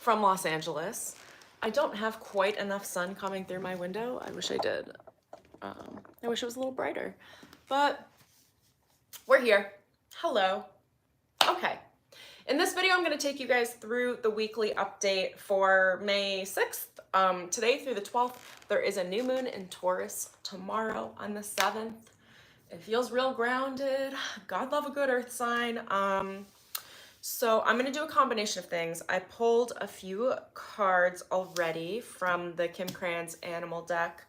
from Los Angeles. I don't have quite enough sun coming through my window. I wish I did. I wish it was a little brighter, but we're here. Hello. Okay. In this video, I'm going to take you guys through the weekly update for May 6th. Today through the 12th, there is a new moon in Taurus. Tomorrow on the 7th. It feels real grounded. God love a good earth sign. So I'm going to do a combination of things. I pulled a few cards already from the Kim Cran's Animal deck.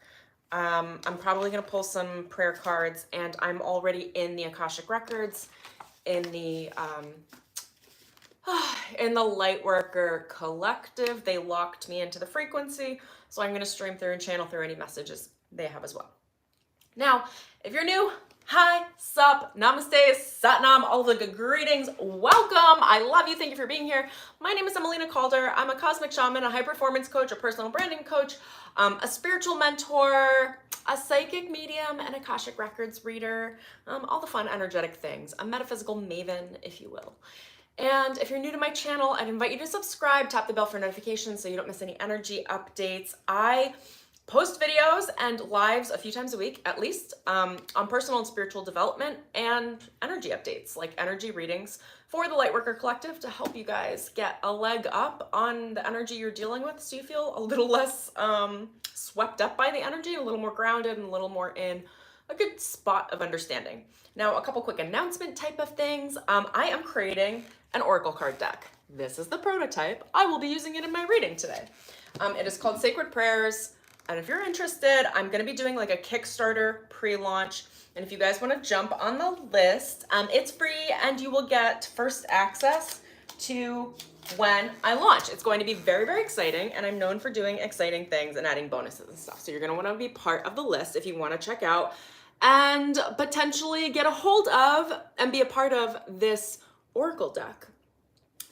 I'm probably going to pull some prayer cards, and I'm already in the Akashic Records, in the Lightworker Collective. They locked me into the frequency, so I'm going to stream through and channel through any messages they have as well. Now, if you're new, hi, sup, namaste, satnam, all the good greetings, welcome. I love you. Thank you for being here. My name is Emelina Calder. I'm a cosmic shaman, a high performance coach, a personal branding coach, a spiritual mentor, a psychic medium, an Akashic Records reader, all the fun energetic things, a metaphysical maven, if you will. And if you're new to my channel, I'd invite you to subscribe, tap the bell for notifications so you don't miss any energy updates. I post videos and lives a few times a week, at least, on personal and spiritual development and energy updates, like energy readings for the Lightworker Collective to help you guys get a leg up on the energy you're dealing with so you feel a little less swept up by the energy, a little more grounded and a little more in a good spot of understanding. Now, a couple quick announcement type of things. I am creating an Oracle card deck. This is the prototype. I will be using it in my reading today. It is called Sacred Prayers. And if you're interested, I'm going to be doing like a Kickstarter pre-launch. And if you guys want to jump on the list, it's free and you will get first access to when I launch. It's going to be very, very exciting. And I'm known for doing exciting things and adding bonuses and stuff. So you're going to want to be part of the list if you want to check out and potentially get a hold of and be a part of this Oracle deck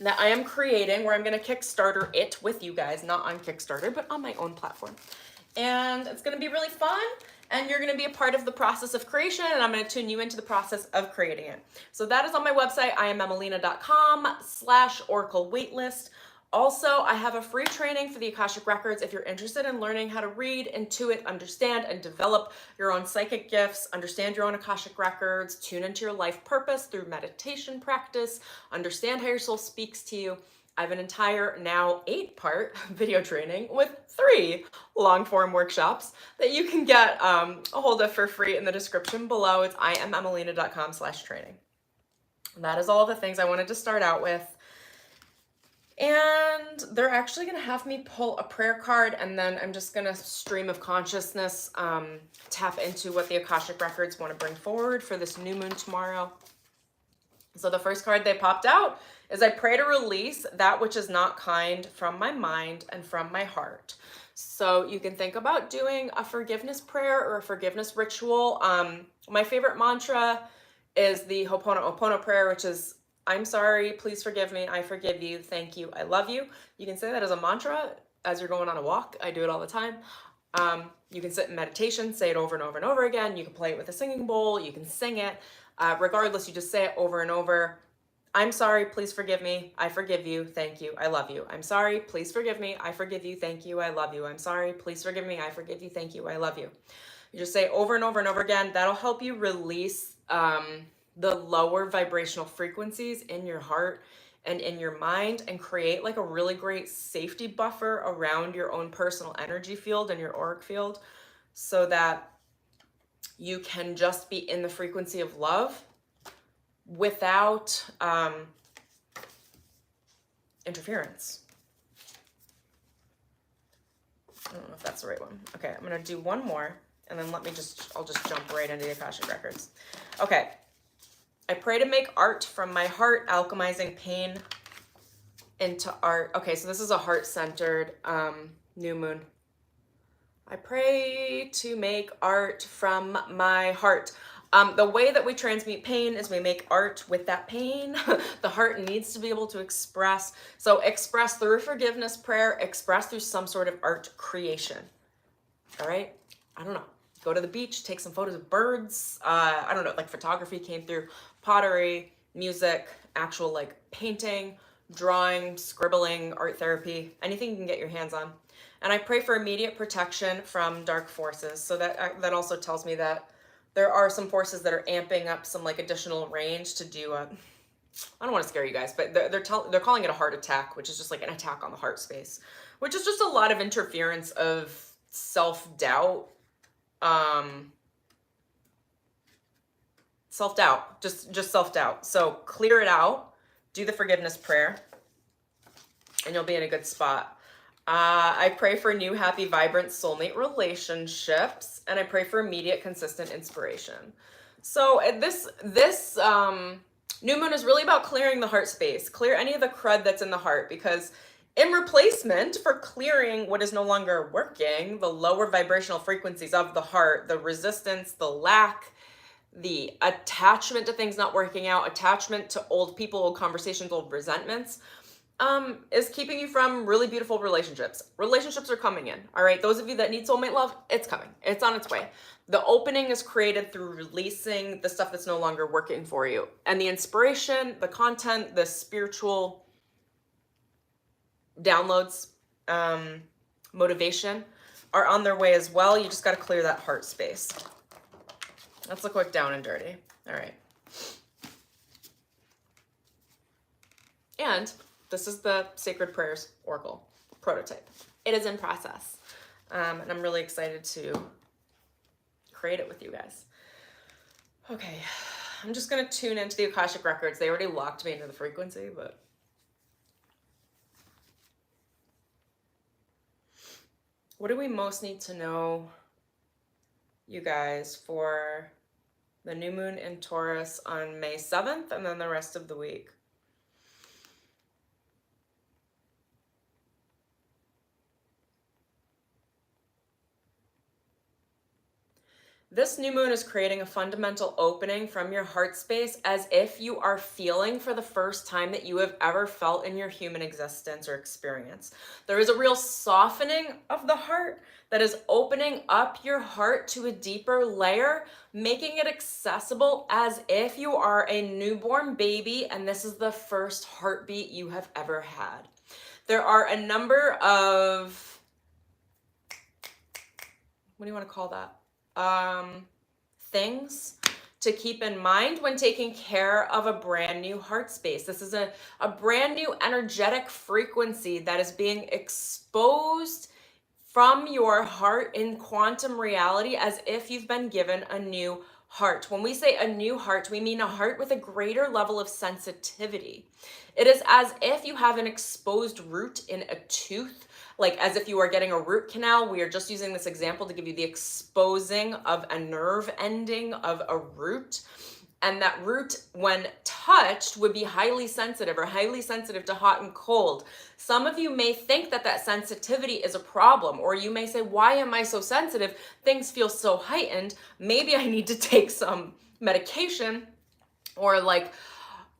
that I am creating, where I'm going to Kickstarter it with you guys, not on Kickstarter, but on my own platform. And it's going to be really fun, and you're going to be a part of the process of creation, and I'm going to tune you into the process of creating it. So that is on my website, IMMERSION.com/Oracle waitlist. Also, I have a free training for the Akashic Records if you're interested in learning how to read, intuit, understand, and develop your own psychic gifts, understand your own Akashic Records, tune into your life purpose through meditation practice, understand how your soul speaks to you. I have an entire now 8-part video training with 3 long-form workshops that you can get a hold of for free in the description below. It's IMMERSION.com/training. That is all the things I wanted to start out with. And they're actually going to have me pull a prayer card, and then I'm just going to stream of consciousness, tap into what the Akashic Records want to bring forward for this new moon tomorrow. So the first card they popped out is I pray to release that which is not kind from my mind and from my heart. So you can think about doing a forgiveness prayer or a forgiveness ritual. My favorite mantra is the Ho'oponopono prayer, which is, I'm sorry, please forgive me, I forgive you, thank you, I love you. You can say that as a mantra as you're going on a walk. I do it all the time. You can sit in meditation, say it over and over and over again. You can play it with a singing bowl, you can sing it. Regardless, you just say it over and over. I'm sorry, please forgive me, I forgive you, thank you, I love you. I'm sorry, please forgive me, I forgive you, thank you, I love you. I'm sorry, please forgive me, I forgive you, thank you, I love you. You just say over and over and over again. That'll help you release the lower vibrational frequencies in your heart and in your mind, and create like a really great safety buffer around your own personal energy field and your auric field, so that you can just be in the frequency of love without interference. I don't know if that's the right one. Okay, I'm gonna do one more, and then I'll just jump right into the Akashic Records. Okay, I pray to make art from my heart, alchemizing pain into art. Okay, so this is a heart-centered new moon. I pray to make art from my heart. The way that we transmute pain is we make art with that pain. The heart needs to be able to express. So express through forgiveness prayer, express through some sort of art creation. All right? I don't know. Go to the beach, take some photos of birds. I don't know, like photography came through, pottery, music, actual like painting, drawing, scribbling, art therapy, anything you can get your hands on. And I pray for immediate protection from dark forces. So that also tells me that there are some forces that are amping up some like additional range to do a, I don't want to scare you guys, but they're calling it a heart attack, which is just like an attack on the heart space, which is just a lot of interference of self-doubt, just self-doubt. So clear it out, do the forgiveness prayer, and you'll be in a good spot. I pray for new, happy, vibrant soulmate relationships, and I pray for immediate, consistent inspiration. So this new moon is really about clearing the heart space, clear any of the crud that's in the heart, because in replacement for clearing what is no longer working, the lower vibrational frequencies of the heart, the resistance, the lack, the attachment to things not working out, attachment to old people, old conversations, old resentments, is keeping you from really beautiful relationships. Relationships are coming in, all right? Those of you that need soulmate love, it's coming. It's on its way. The opening is created through releasing the stuff that's no longer working for you. And the inspiration, the content, the spiritual downloads, motivation are on their way as well. You just got to clear that heart space. Let's look quick down and dirty. All right. And this is the Sacred Prayers Oracle prototype. It is in process. And I'm really excited to create it with you guys. Okay, I'm just going to tune into the Akashic Records. They already locked me into the frequency, but what do we most need to know, you guys, for the new moon in Taurus on May 7th and then the rest of the week? This new moon is creating a fundamental opening from your heart space as if you are feeling for the first time that you have ever felt in your human existence or experience. There is a real softening of the heart that is opening up your heart to a deeper layer, making it accessible as if you are a newborn baby and this is the first heartbeat you have ever had. There are a number of, what do you want to call that? Things to keep in mind when taking care of a brand new heart space. This is a brand new energetic frequency that is being exposed from your heart in quantum reality as if you've been given a new heart. When we say a new heart, we mean a heart with a greater level of sensitivity. It is as if you have an exposed root in a tooth, like as if you are getting a root canal. We are just using this example to give you the exposing of a nerve ending of a root. And that root, when touched, would be highly sensitive or highly sensitive to hot and cold. Some of you may think that that sensitivity is a problem, or you may say, why am I so sensitive? Things feel so heightened. Maybe I need to take some medication or like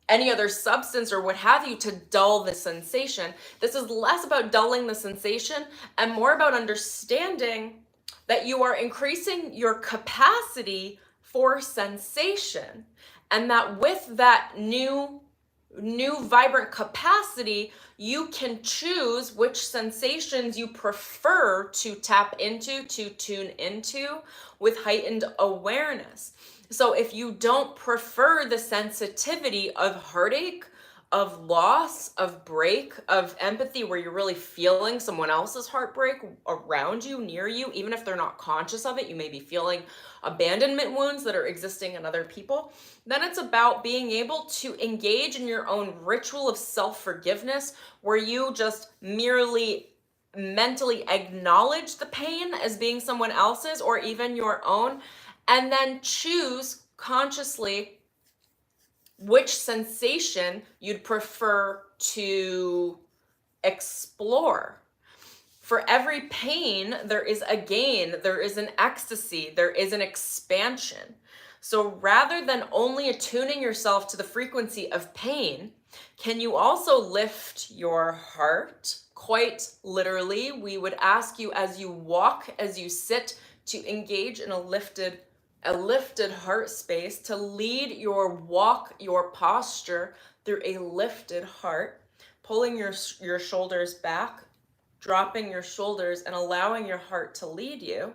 any other substance or what have you to dull the sensation. This is less about dulling the sensation and more about understanding that you are increasing your capacity for sensation, and that with that new vibrant capacity, you can choose which sensations you prefer to tap into, to tune into with heightened awareness. So if you don't prefer the sensitivity of heartache, of loss, of break, of empathy, where you're really feeling someone else's heartbreak around you, near you, even if they're not conscious of it, you may be feeling abandonment wounds that are existing in other people, then it's about being able to engage in your own ritual of self-forgiveness, where you just merely mentally acknowledge the pain as being someone else's or even your own, and then choose consciously which sensation you'd prefer to explore. For every pain, there is a gain, there is an ecstasy, there is an expansion. So rather than only attuning yourself to the frequency of pain, can you also lift your heart? Quite literally, we would ask you as you walk, as you sit, to engage in a lifted heart space, to lead your walk, your posture through a lifted heart. pulling your shoulders back, dropping your shoulders and allowing your heart to lead you,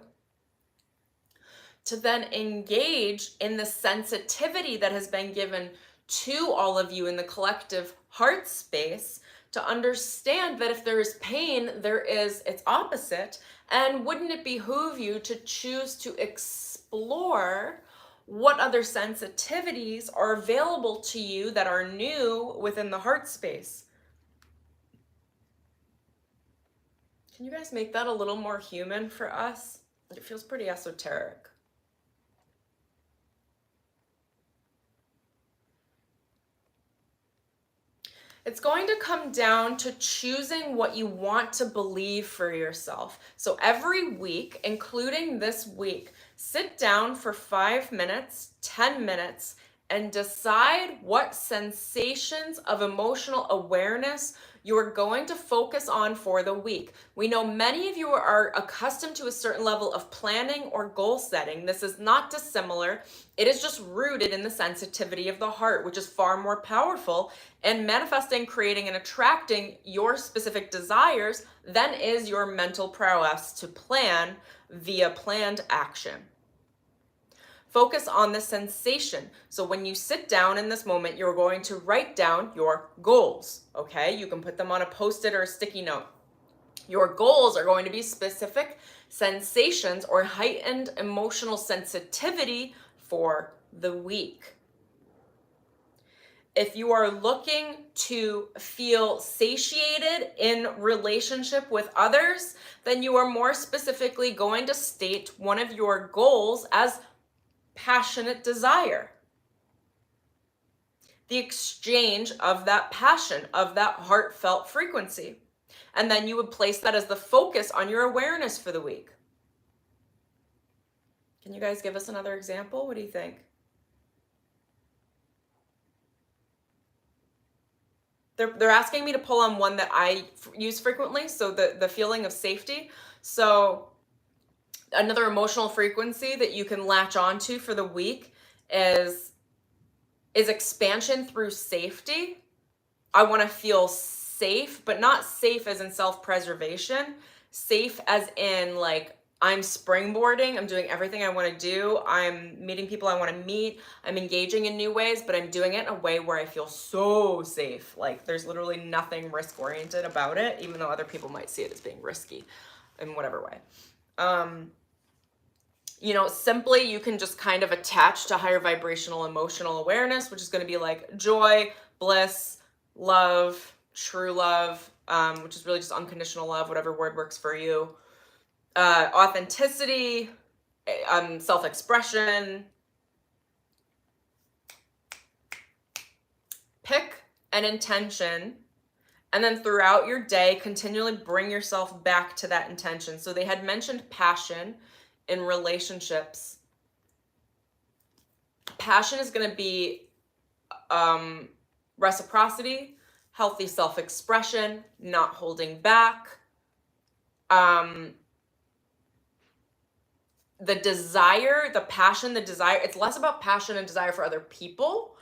to then engage in the sensitivity that has been given to all of you in the collective heart space, to understand that if there is pain, there is its opposite. And wouldn't it behoove you to choose to explore what other sensitivities are available to you that are new within the heart space? Can you guys make that a little more human for us? It feels pretty esoteric. It's going to come down to choosing what you want to believe for yourself. So every week, including this week, sit down for 5 minutes, 10 minutes, and decide what sensations of emotional awareness you are going to focus on for the week. We know many of you are accustomed to a certain level of planning or goal setting. This is not dissimilar. It is just rooted in the sensitivity of the heart, which is far more powerful in manifesting, creating, and attracting your specific desires than is your mental prowess to plan via planned action. Focus on the sensation. So when you sit down in this moment, you're going to write down your goals, okay? You can put them on a Post-it or a sticky note. Your goals are going to be specific sensations or heightened emotional sensitivity for the week. If you are looking to feel satiated in relationship with others, then you are more specifically going to state one of your goals as passionate desire. The exchange of that passion, of that heartfelt frequency. And then you would place that as the focus on your awareness for the week. Can you guys give us another example? What do you think? They're asking me to pull on one that I use frequently, so the feeling of safety. So another emotional frequency that you can latch onto for the week is expansion through safety. I want to feel safe, but not safe as in self-preservation. Safe as in like I'm springboarding, I'm doing everything I want to do, I'm meeting people I want to meet, I'm engaging in new ways, but I'm doing it in a way where I feel so safe. Like there's literally nothing risk-oriented about it, even though other people might see it as being risky in whatever way. You know, simply you can just kind of attach to higher vibrational emotional awareness, which is going to be like joy, bliss, love, true love, which is really just unconditional love, whatever word works for you. Authenticity, self-expression. Pick an intention, and then throughout your day, continually bring yourself back to that intention. So they had mentioned passion in relationships. Passion is going to be reciprocity, healthy self-expression, not holding back. The desire, the passion, the desire, it's less about passion and desire for other people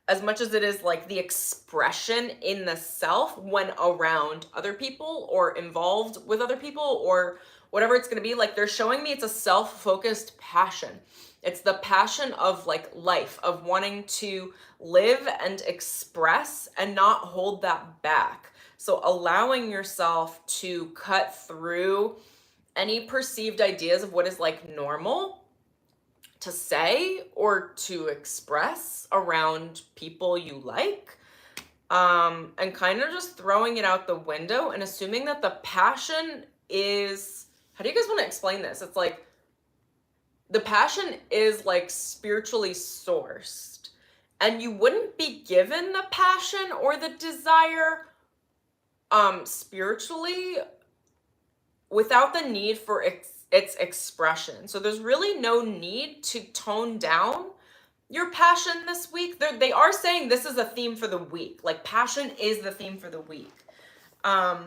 as much as it is like the expression in the self when around other people or involved with other people or whatever it's going to be. Like they're showing me it's a self-focused passion. It's the passion of like life, of wanting to live and express and not hold that back. So allowing yourself to cut through any perceived ideas of what is like normal to say or to express around people you like, and kind of just throwing it out the window and assuming that the passion is, how do you guys want to explain this? It's like the passion is like spiritually sourced, and you wouldn't be given the passion or the desire spiritually without the need for its expression. So there's really no need to tone down your passion this week. They are saying this is a theme for the week. Like passion is the theme for the week. Let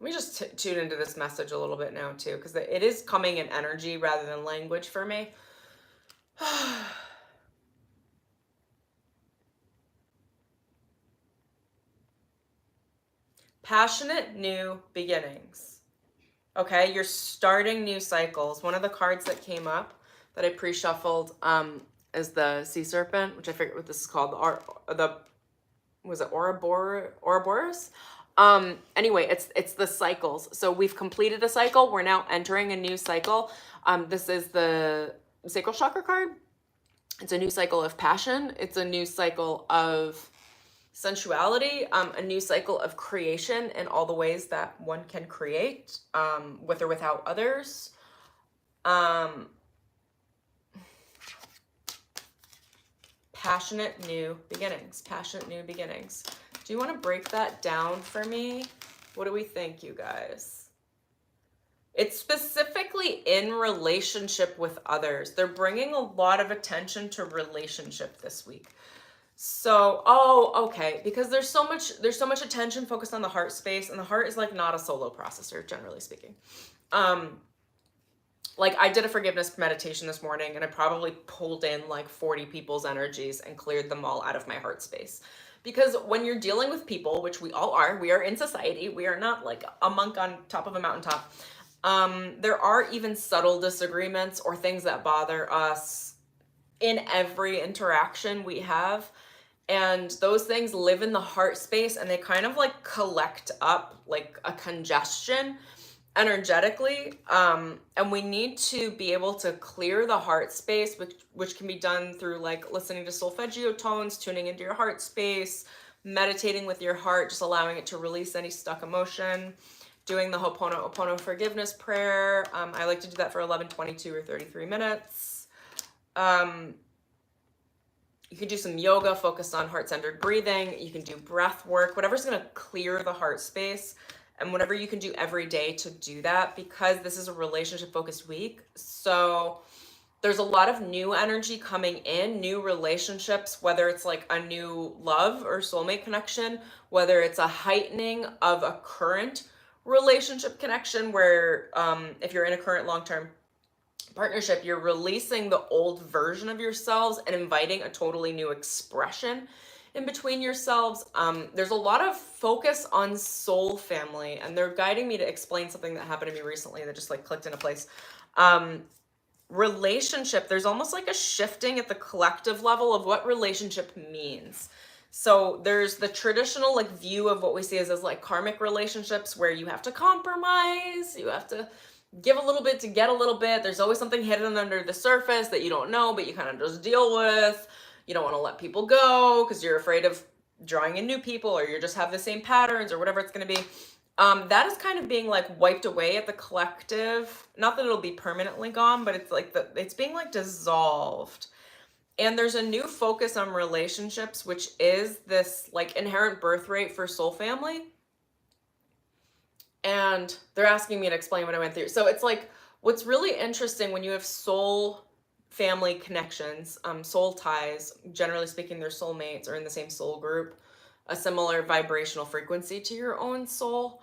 me just tune into this message a little bit now too, because it is coming in energy rather than language for me. Passionate new beginnings. Okay, you're starting new cycles. One of the cards that came up that I pre-shuffled is the Sea Serpent, which I forget what this is called. Was it Ouroboros? Anyway, it's the cycles. So we've completed a cycle. We're now entering a new cycle. This is the sacral chakra card. It's a new cycle of passion. It's a new cycle of sensuality, a new cycle of creation in all the ways that one can create, with or without others. Passionate new beginnings. Passionate new beginnings. Do you want to break that down for me? What do we think, you guys? It's specifically in relationship with others. They're bringing a lot of attention to relationship this week. So, okay, because there's so much attention focused on the heart space, and the heart is like not a solo processor, generally speaking. Like I did a forgiveness meditation this morning, and I probably pulled in like 40 people's energies and cleared them all out of my heart space. Because when you're dealing with people, which we all are, we are in society, we are not like a monk on top of a mountaintop. There are even subtle disagreements or things that bother us in every interaction we have. And those things live in the heart space, and they kind of like collect up like a congestion energetically. And we need to be able to clear the heart space, which can be done through like listening to solfeggio tones, tuning into your heart space, meditating with your heart, just allowing it to release any stuck emotion, doing the Ho'oponopono forgiveness prayer. I like to do that for 11, 22, or 33 minutes. You can do some yoga focused on heart-centered breathing. You can do breath work, whatever's going to clear the heart space, and whatever you can do every day to do that, because this is a relationship-focused week. So there's a lot of new energy coming in, new relationships, whether it's like a new love or soulmate connection, whether it's a heightening of a current relationship connection where if you're in a current long-term partnership, you're releasing the old version of yourselves and inviting a totally new expression in between yourselves. There's a lot of focus on soul family, and they're guiding me to explain something that happened to me recently that just like clicked into place. Relationship, there's almost like a shifting at the collective level of what relationship means. So there's the traditional like view of what we see as like karmic relationships, where you have to compromise, you have to give a little bit to get a little bit. There's always something hidden under the surface that you don't know, but you kind of just deal with. You don't want to let people go because you're afraid of drawing in new people, or you just have the same patterns or whatever it's going to be. That is kind of being like wiped away at the collective. Not that it'll be permanently gone, but it's like it's being like dissolved. And there's a new focus on relationships, which is this like inherent birthright for soul family. And they're asking me to explain what I went through. So it's like, what's really interesting when you have soul family connections, soul ties, generally speaking, they're soulmates or in the same soul group, a similar vibrational frequency to your own soul.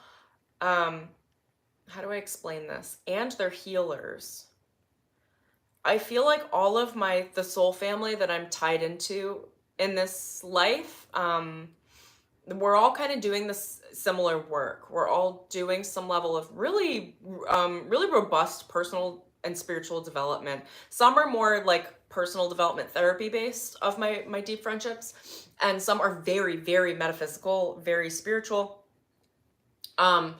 How do I explain this? And they're healers. I feel like all of the soul family that I'm tied into in this life, we're all kind of doing this similar work. We're all doing some level of really robust personal and spiritual development. Some are more like personal development therapy based of my deep friendships, and some are very, very metaphysical, very spiritual. I've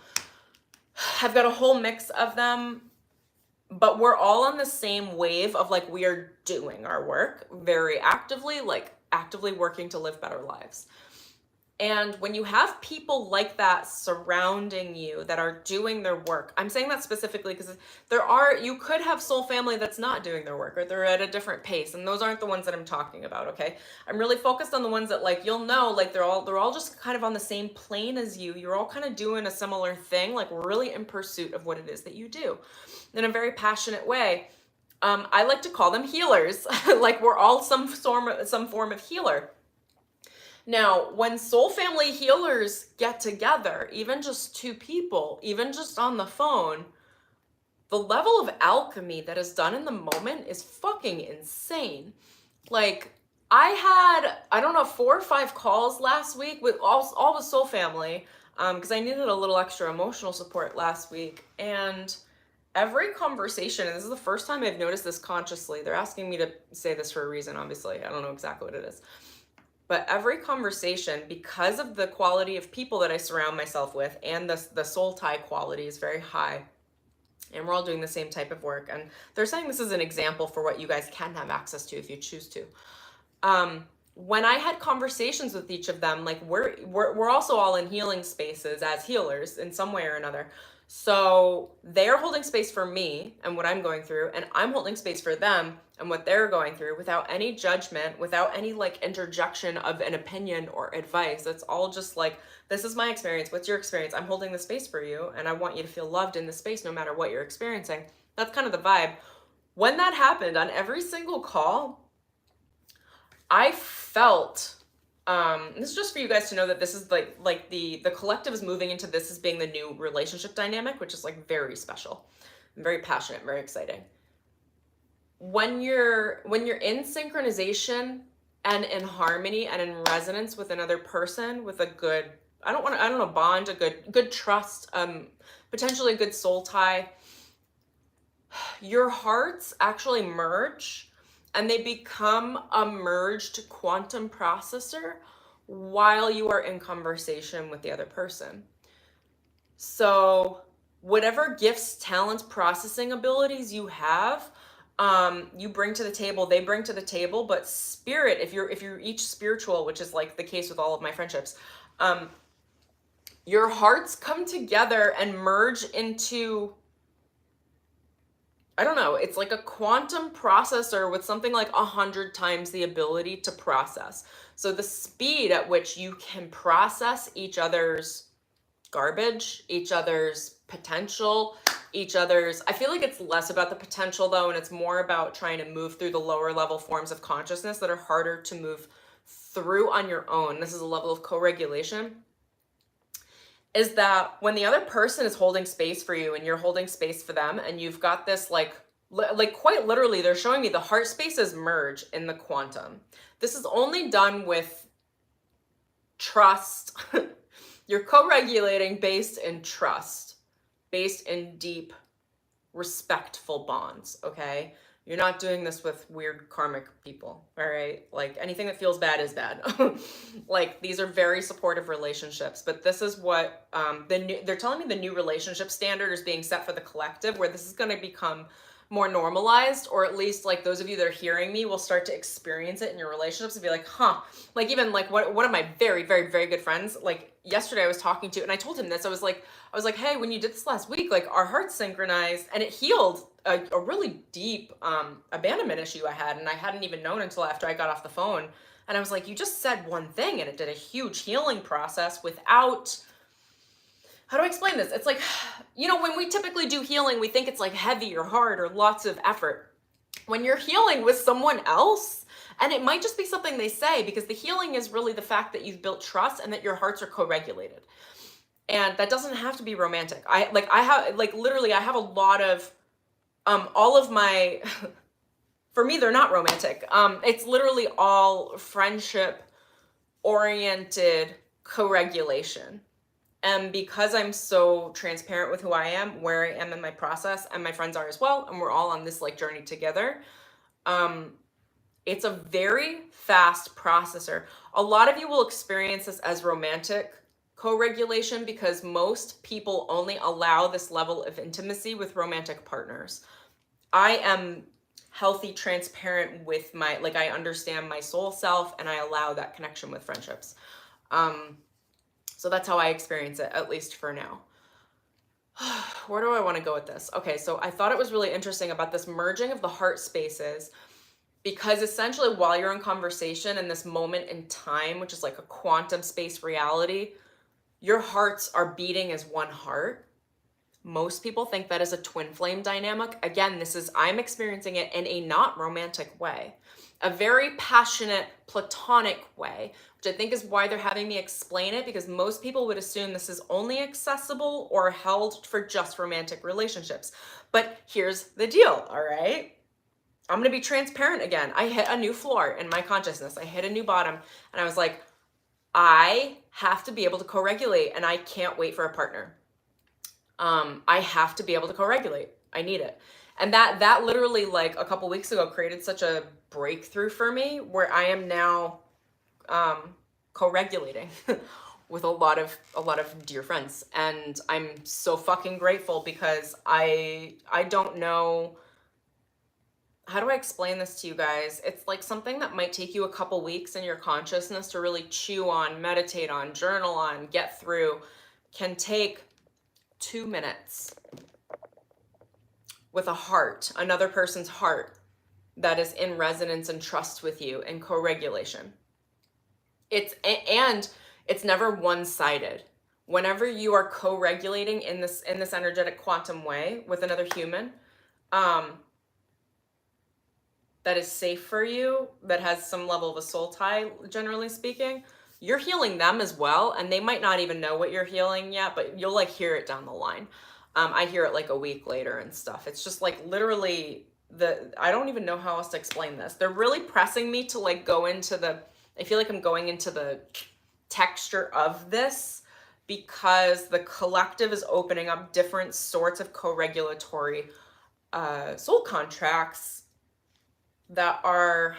got a whole mix of them, but we're all on the same wave of like, we are doing our work very actively, like actively working to live better lives. And when you have people like that surrounding you that are doing their work, I'm saying that specifically because you could have soul family that's not doing their work, or they're at a different pace, and those aren't the ones that I'm talking about, okay? I'm really focused on the ones that like, you'll know, like they're all just kind of on the same plane as you. You're all kind of doing a similar thing, like really in pursuit of what it is that you do in a very passionate way. I like to call them healers. Like we're all some form of healer. Now, when soul family healers get together, even just two people, even just on the phone, the level of alchemy that is done in the moment is fucking insane. Like, I had, I don't know, 4 or 5 calls last week with all the soul family, because I needed a little extra emotional support last week. And every conversation, and this is the first time I've noticed this consciously, they're asking me to say this for a reason, obviously. I don't know exactly what it is. But every conversation, because of the quality of people that I surround myself with, and the soul tie quality is very high, and we're all doing the same type of work. And they're saying this is an example for what you guys can have access to if you choose to. When I had conversations with each of them, like we're also all in healing spaces as healers in some way or another. So they're holding space for me and what I'm going through, and I'm holding space for them and what they're going through without any judgment, without any like interjection of an opinion or advice. It's all just like, this is my experience. What's your experience? I'm holding the space for you, and I want you to feel loved in the space no matter what you're experiencing. That's kind of the vibe. When that happened on every single call, I felt, this is just for you guys to know that this is like the collective is moving into this as being the new relationship dynamic, which is like very special, very passionate, very exciting. When you're in synchronization and in harmony and in resonance with another person with a good, I don't know, bond, a good trust, potentially a good soul tie, your hearts actually merge. And they become a merged quantum processor while you are in conversation with the other person. So whatever gifts, talents, processing abilities you have, you bring to the table, they bring to the table. But spirit, if you're each spiritual, which is like the case with all of my friendships, your hearts come together and merge into, I don't know, it's like a quantum processor with something like 100 times the ability to process. So the speed at which you can process each other's garbage, each other's potential, I feel like it's less about the potential though, and it's more about trying to move through the lower level forms of consciousness that are harder to move through on your own. This is a level of co-regulation. Is that when the other person is holding space for you and you're holding space for them, and you've got this like quite literally, they're showing me the heart spaces merge in the quantum. This is only done with trust. You're co-regulating based in trust, based in deep, respectful bonds, okay? You're not doing this with weird karmic people, all right? Like anything that feels bad is bad. Like these are very supportive relationships, but this is what they're telling me the new relationship standard is being set for the collective, where this is going to become more normalized, or at least like those of you that are hearing me will start to experience it in your relationships and be like, huh, like even like one of my very, very, very good friends, like yesterday I was talking to, and I told him this, I was like, hey, when you did this last week, like our hearts synchronized and it healed a really deep abandonment issue I had, and I hadn't even known until after I got off the phone. And I was like, you just said one thing and it did a huge healing process without, how do I explain this? It's like, you know, when we typically do healing, we think it's like heavy or hard or lots of effort. When you're healing with someone else, and it might just be something they say, because the healing is really the fact that you've built trust and that your hearts are co-regulated. And that doesn't have to be romantic. I have a lot of, all of my, for me, they're not romantic. It's literally all friendship oriented co-regulation. And because I'm so transparent with who I am, where I am in my process, and my friends are as well, and we're all on this like journey together, it's a very fast processor. A lot of you will experience this as romantic co-regulation because most people only allow this level of intimacy with romantic partners. I am healthy, transparent with my, like I understand my soul self, and I allow that connection with friendships. So that's how I experience it, at least for now. Where do I want to go with this? Okay, so I thought it was really interesting about this merging of the heart spaces, because essentially while you're in conversation in this moment in time, which is like a quantum space reality, your hearts are beating as one heart. Most people think that is a twin flame dynamic. Again, I'm experiencing it in a not romantic way, a very passionate, platonic way, which I think is why they're having me explain it, because most people would assume this is only accessible or held for just romantic relationships. But here's the deal, all right? I'm going to be transparent again. I hit a new floor in my consciousness. I hit a new bottom, and I was like, I have to be able to co-regulate, and I can't wait for a partner. I have to be able to co-regulate. I need it. And that literally, like a couple weeks ago, created such a breakthrough for me where I am now co-regulating with a lot of dear friends. And I'm so fucking grateful because I don't know, how do I explain this to you guys? It's like something that might take you a couple weeks in your consciousness to really chew on, meditate on, journal on, get through, can take 2 minutes with a heart, another person's heart that is in resonance and trust with you and co-regulation. It's never one-sided. Whenever you are co-regulating in this energetic quantum way with another human, that is safe for you, that has some level of a soul tie, generally speaking, you're healing them as well, and they might not even know what you're healing yet, but you'll like hear it down the line. I hear it like a week later and stuff. It's just like literally I don't even know how else to explain this. They're really pressing me to like go into I feel like I'm going into the texture of this because the collective is opening up different sorts of co-regulatory soul contracts that are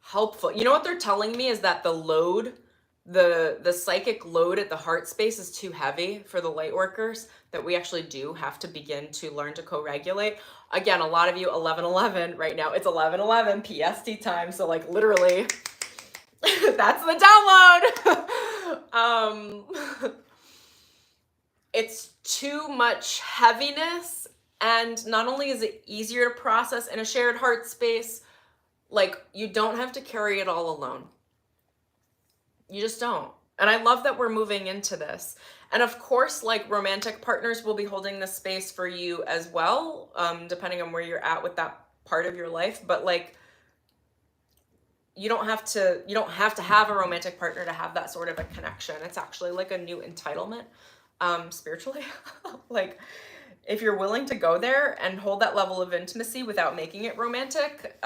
helpful. You know what they're telling me is that the load, the psychic load at the heart space is too heavy for the light workers, that we actually do have to begin to learn to co-regulate. Again, a lot of you 11/11 right now, it's 11/11 PST time, so like literally that's the download. It's too much heaviness, and not only is it easier to process in a shared heart space, like you don't have to carry it all alone. You just don't. And I love that we're moving into this. And of course, like romantic partners will be holding this space for you as well, depending on where you're at with that part of your life. But like, you don't have to have a romantic partner to have that sort of a connection. It's actually like a new entitlement, spiritually. Like, if you're willing to go there and hold that level of intimacy without making it romantic,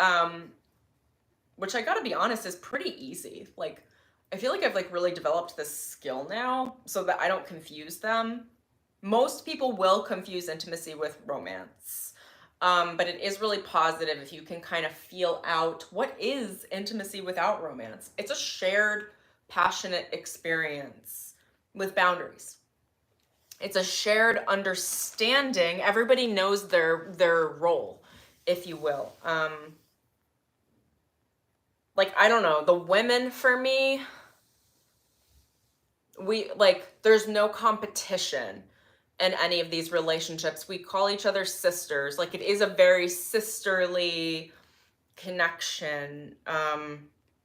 which I gotta be honest is pretty easy. Like, I feel like I've like really developed this skill now so that I don't confuse them. Most people will confuse intimacy with romance. But it is really positive if you can kind of feel out what is intimacy without romance. It's a shared, passionate experience with boundaries. It's a shared understanding. Everybody knows their role, if you will. Like, I don't know, the women for me, there's no competition in any of these relationships. We call each other sisters. Like, it is a very sisterly connection.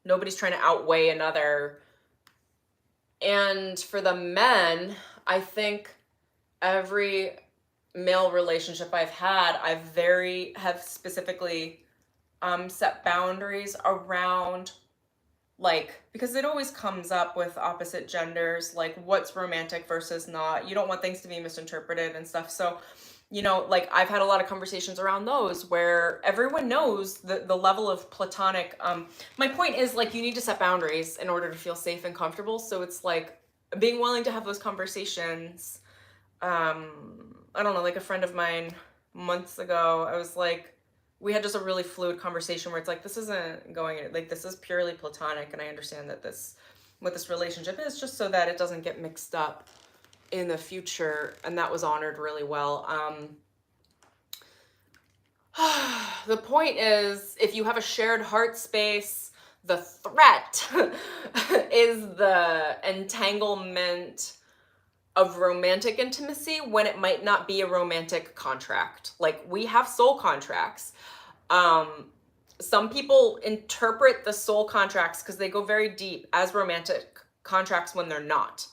Nobody's trying to outweigh another. And for the men, I think every male relationship I've had, have specifically set boundaries around, like, because it always comes up with opposite genders, like what's romantic versus not. You don't want things to be misinterpreted and stuff. So, you know, like I've had a lot of conversations around those where everyone knows the level of platonic. My point is, like, you need to set boundaries in order to feel safe and comfortable. So it's like being willing to have those conversations. I don't know, like a friend of mine months ago, I was like, we had just a really fluid conversation where it's like, this isn't going, like, this is purely platonic, and I understand that what this relationship is, just so that it doesn't get mixed up in the future. And that was honored really well. The point is, if you have a shared heart space, the threat is the entanglement of romantic intimacy when it might not be a romantic contract. Like, we have soul contracts. Some people interpret the soul contracts, because they go very deep, as romantic contracts when they're not.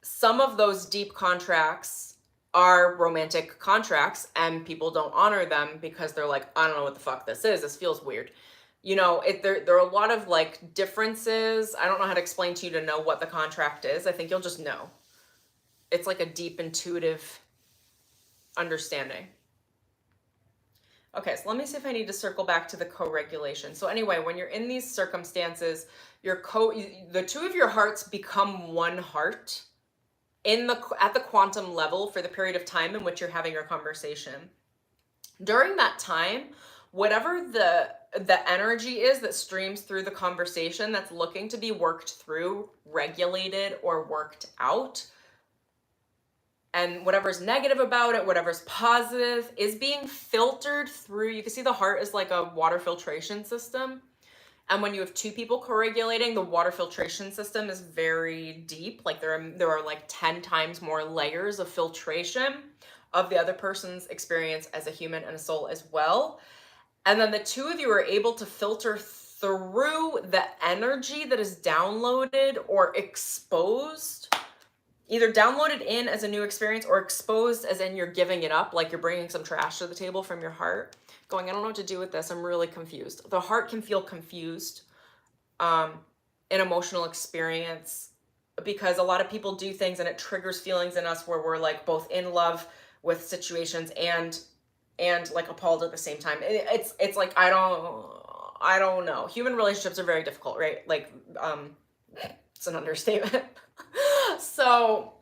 Some of those deep contracts are romantic contracts, and people don't honor them because they're like, I don't know what the fuck this is. This feels weird. You know, there are a lot of like differences. I don't know how to explain to you to know what the contract is. I think you'll just know. It's like a deep intuitive understanding. Okay, so let me see if I need to circle back to the co-regulation. So anyway, when you're in these circumstances, the two of your hearts become one heart at the quantum level for the period of time in which you're having your conversation. During that time, whatever the energy is that streams through the conversation that's looking to be worked through, regulated, or worked out, and whatever's negative about it, whatever's positive, is being filtered through. You can see the heart is like a water filtration system. And when you have two people co-regulating, the water filtration system is very deep. Like there are like 10 times more layers of filtration of the other person's experience as a human and a soul as well. And then the two of you are able to filter through the energy that is downloaded or exposed, either downloaded in as a new experience or exposed as in you're giving it up, like you're bringing some trash to the table from your heart, going, I don't know what to do with this. I'm really confused. The heart can feel confused in emotional experience because a lot of people do things and it triggers feelings in us where we're like both in love with situations and like appalled at the same time. It's like, I don't know. Human relationships are very difficult, right? Like, it's an understatement. So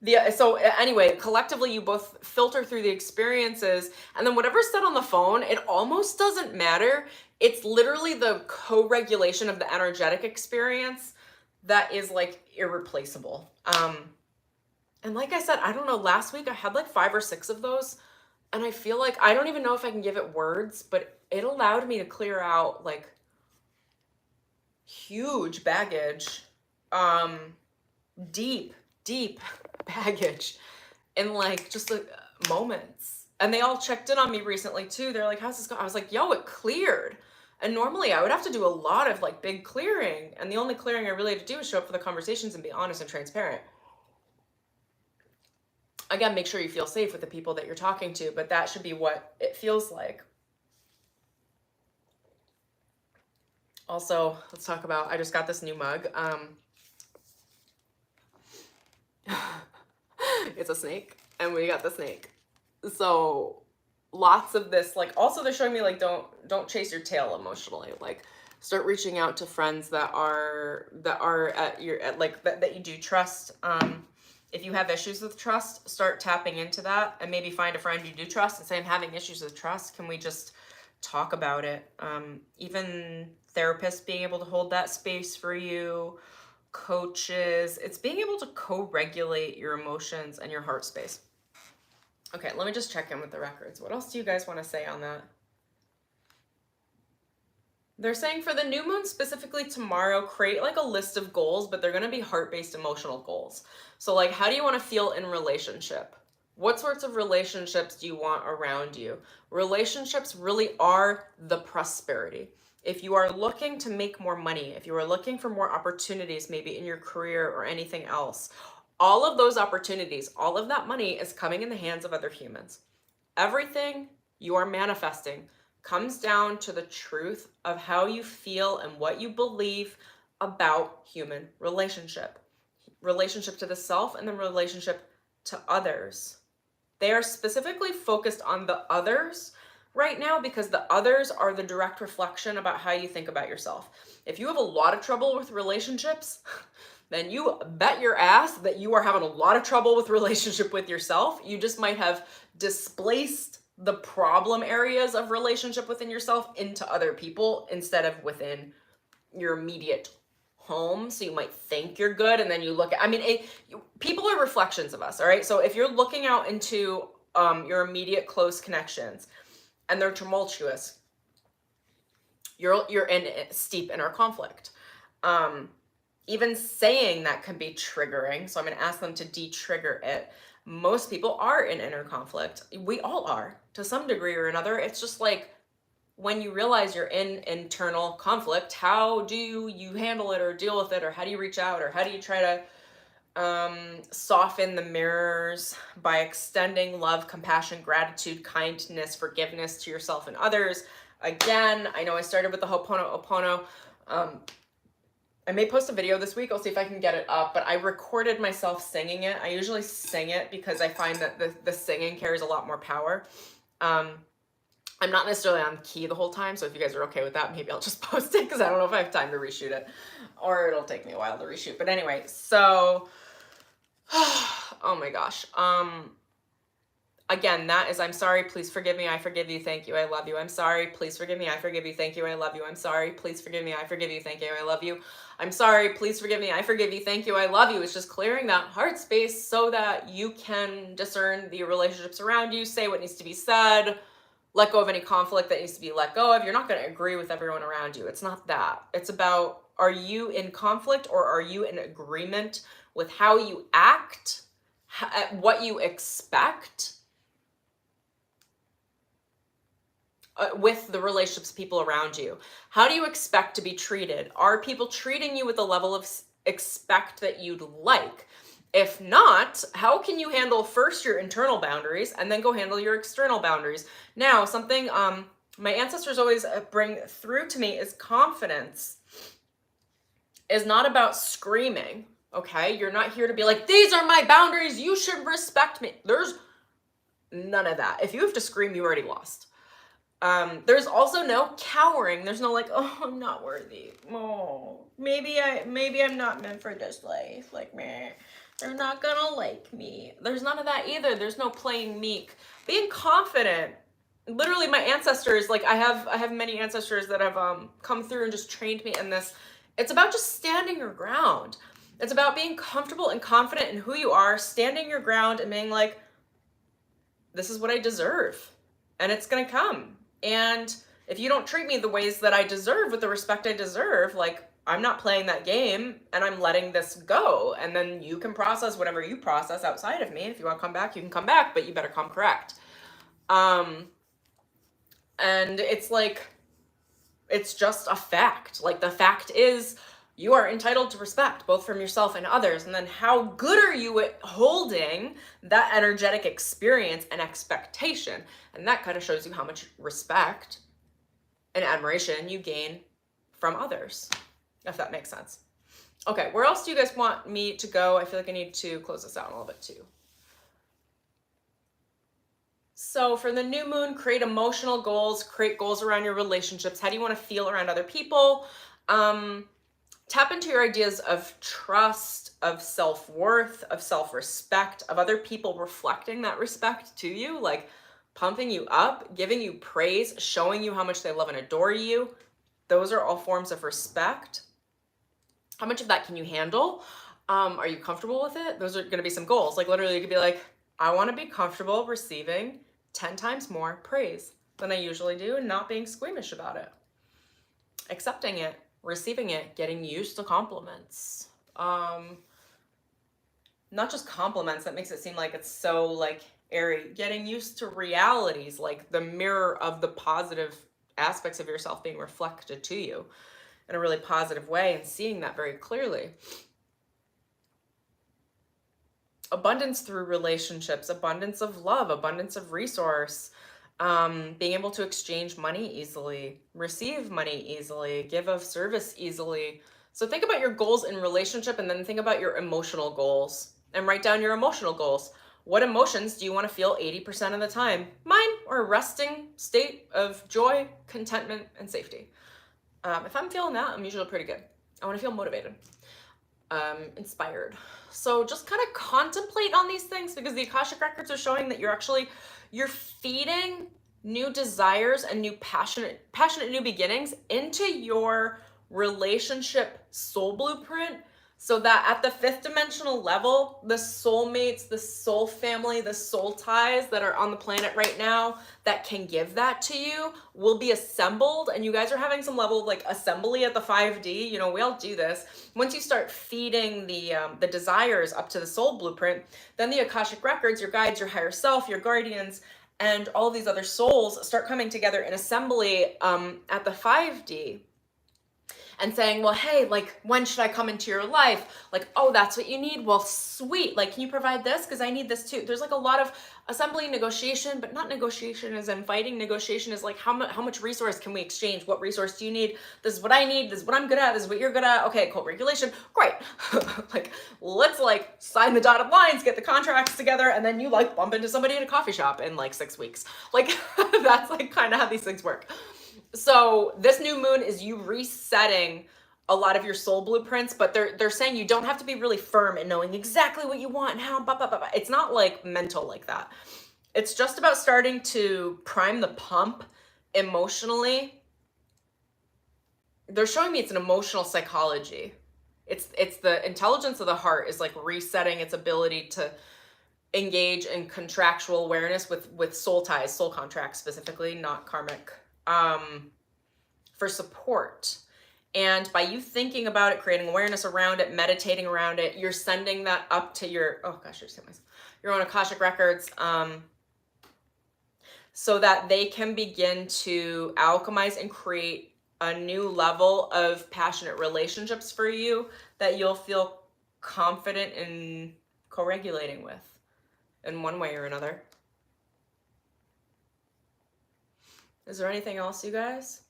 anyway, collectively, you both filter through the experiences, and then whatever's said on the phone, it almost doesn't matter. It's literally the co-regulation of the energetic experience that is like irreplaceable. And like I said, I don't know, last week I had like 5 or 6 of those, and I feel like, I don't even know if I can give it words, but it allowed me to clear out like huge baggage, deep baggage in like just like moments. And they all checked in on me recently too. They're like, how's this going? I was like, yo, it cleared. And normally I would have to do a lot of like big clearing. And the only clearing I really had to do is show up for the conversations and be honest and transparent. Again, make sure you feel safe with the people that you're talking to, but that should be what it feels like. Also, let's talk about, I just got this new mug. It's a snake, and we got the snake. So lots of this, like, also they're showing me like, don't chase your tail emotionally. Like, start reaching out to friends that are at your, that you do trust. If you have issues with trust, start tapping into that, and maybe find a friend you do trust and say, I'm having issues with trust. Can we just talk about it? Even therapists being able to hold that space for you, coaches, it's being able to co-regulate your emotions and your heart space. Okay, let me just check in with the records. What else do you guys want to say on that? They're saying for the new moon, specifically tomorrow, create like a list of goals, but they're going to be heart-based emotional goals. So like, how do you want to feel in relationship? What sorts of relationships do you want around you? Relationships really are the prosperity. If you are looking to make more money, if you are looking for more opportunities, maybe in your career or anything else, all of those opportunities, all of that money is coming in the hands of other humans. Everything you are manifesting comes down to the truth of how you feel and what you believe about human relationship. Relationship to the self and then relationship to others. They are specifically focused on the others right now because the others are the direct reflection about how you think about yourself. If you have a lot of trouble with relationships, then you bet your ass that you are having a lot of trouble with relationship with yourself. You just might have displaced the problem areas of relationship within yourself into other people instead of within your immediate home. So you might think you're good, and then you look at, people are reflections of us, all right? So if you're looking out into your immediate close connections and they're tumultuous, you're in steep inner conflict. Even saying that can be triggering. So I'm going to ask them to de-trigger it. Most people are in inner conflict. We all are to some degree or another. It's just like when you realize you're in internal conflict, how do you handle it or deal with it? Or how do you reach out? Or how do you try to soften the mirrors by extending love, compassion, gratitude, kindness, forgiveness to yourself and others? Again, I know I started with the Ho'oponopono. I may post a video this week. I'll see if I can get it up, but I recorded myself singing it. I usually sing it because I find that the singing carries a lot more power. I'm not necessarily on key the whole time, so if you guys are okay with that, maybe I'll just post it because I don't know if I have time to reshoot it, or it'll take me a while to reshoot. But anyway, so, oh my gosh. Again, that is, I'm sorry, please forgive me, I forgive you, thank you, I love you. I'm sorry, please forgive me, I forgive you, thank you, I love you. I'm sorry, please forgive me, I forgive you, thank you, I love you. I'm sorry, please forgive me, I forgive you, thank you, I love you. It's just clearing that heart space so that you can discern the relationships around you, say what needs to be said, let go of any conflict that needs to be let go of. You're not going to agree with everyone around you. It's not that. It's about, are you in conflict or are you in agreement with how you act, what you expect with the relationships, people around you? How do you expect to be treated? Are people treating you with the level of expect that you'd like? If not, how can you handle first your internal boundaries and then go handle your external boundaries? Now, something my ancestors always bring through to me is confidence is not about screaming, okay? You're not here to be like, these are my boundaries, you should respect me. There's none of that. If you have to scream, you already lost. There's also no cowering. There's no like, oh, I'm not worthy. Oh, maybe I'm not meant for this life. Like, meh. They're not gonna like me. There's none of that either. There's no playing meek. Being confident. Literally, my ancestors, like I have many ancestors that have come through and just trained me in this. It's about just standing your ground. It's about being comfortable and confident in who you are, standing your ground and being like, this is what I deserve. And it's gonna come. And if you don't treat me the ways that I deserve with the respect I deserve, like, I'm not playing that game and I'm letting this go. And then you can process whatever you process outside of me. If you want to come back, you can come back, but you better come correct. And it's like, it's just a fact. Like, the fact is you are entitled to respect both from yourself and others. And then how good are you at holding that energetic experience and expectation? And that kind of shows you how much respect and admiration you gain from others, if that makes sense. Okay, where else do you guys want me to go? I feel like I need to close this out a little bit too. So for the new moon, create emotional goals, create goals around your relationships. How do you want to feel around other people? Tap into your ideas of trust, of self-worth, of self-respect, of other people reflecting that respect to you, like pumping you up, giving you praise, showing you how much they love and adore you. Those are all forms of respect. How much of that can you handle? Are you comfortable with it? Those are going to be some goals. Like literally you could be like, I want to be comfortable receiving 10 times more praise than I usually do and not being squeamish about it. Accepting it, receiving it, getting used to compliments. Not just compliments, that makes it seem like it's so like airy. Getting used to realities, like the mirror of the positive aspects of yourself being reflected to you in a really positive way and seeing that very clearly. Abundance through relationships, abundance of love, abundance of resource, being able to exchange money easily, receive money easily, give of service easily. So think about your goals in relationship and then think about your emotional goals and write down your emotional goals. What emotions do you want to feel 80% of the time? Mine are a resting state of joy, contentment, and safety. If I'm feeling that, I'm usually pretty good. I want to feel motivated, inspired. So just kind of contemplate on these things because the Akashic Records are showing that you're feeding new desires and new passionate new beginnings into your relationship soul blueprint so that at the 5th dimensional level, the soulmates, the soul family, the soul ties that are on the planet right now that can give that to you will be assembled. And you guys are having some level of like assembly at the 5D. You know, we all do this. Once you start feeding the desires up to the soul blueprint, then the Akashic Records, your guides, your higher self, your guardians, and all these other souls start coming together in assembly at the 5D. and saying, well, hey, like, when should I come into your life? Like, oh, that's what you need? Well, sweet. Like, can you provide this? Because I need this too. There's like a lot of assembly negotiation, but not negotiation as in fighting. Negotiation is like, how much resource can we exchange? What resource do you need? This is what I need. This is what I'm good at. This is what you're good at. Okay, co-regulation. Great. Like, let's like sign the dotted lines, get the contracts together, and then you like bump into somebody in a coffee shop in like 6 weeks. Like, that's like kind of how these things work. So this new moon is you resetting a lot of your soul blueprints, but they're saying you don't have to be really firm in knowing exactly what you want and how, blah, blah, blah, blah. It's not like mental like that. It's just about starting to prime the pump emotionally. They're showing me it's an emotional psychology. It's the intelligence of the heart is like resetting its ability to engage in contractual awareness with soul ties, soul contracts specifically, not karmic, for support. And by you thinking about it, creating awareness around it, meditating around it, you're sending that up to your, oh gosh, I just hit myself, your own Akashic Records, so that they can begin to alchemize and create a new level of passionate relationships for you that you'll feel confident in co-regulating with in one way or another. Is there anything else, you guys?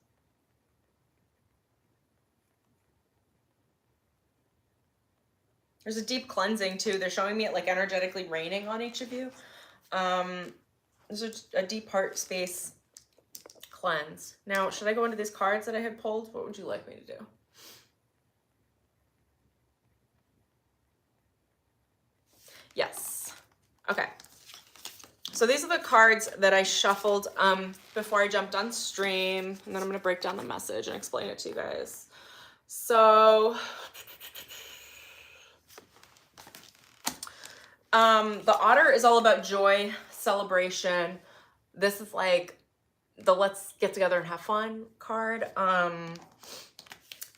There's a deep cleansing too. They're showing me it like energetically raining on each of you. There's a deep heart space cleanse. Now, should I go into these cards that I had pulled? What would you like me to do? Yes. Okay. So these are the cards that I shuffled before I jumped on stream, and then I'm going to break down the message and explain it to you guys. So the otter is all about joy, celebration. This is like the let's get together and have fun card.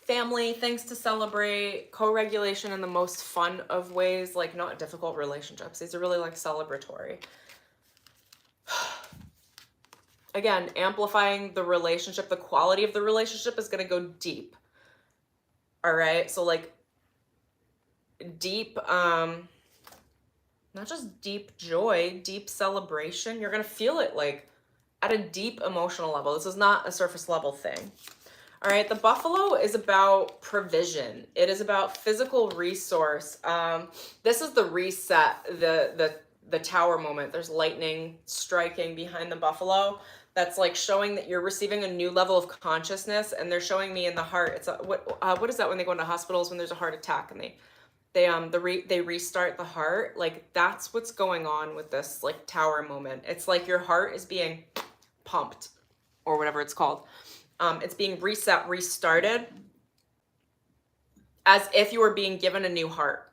Family, things to celebrate, co-regulation in the most fun of ways, like not difficult relationships. These are really like celebratory. Again, amplifying the relationship, the quality of the relationship is going to go deep. All right. So like deep, not just deep joy, deep celebration. You're going to feel it like at a deep emotional level. This is not a surface level thing. All right. The buffalo is about provision. It is about physical resource. This is the reset, the tower moment. There's lightning striking behind the buffalo. That's like showing that you're receiving a new level of consciousness. And they're showing me in the heart. It's what is that when they go into hospitals when there's a heart attack and they restart the heart? Like that's what's going on with this like tower moment. It's like your heart is being pumped or whatever it's called. It's being reset, restarted as if you were being given a new heart.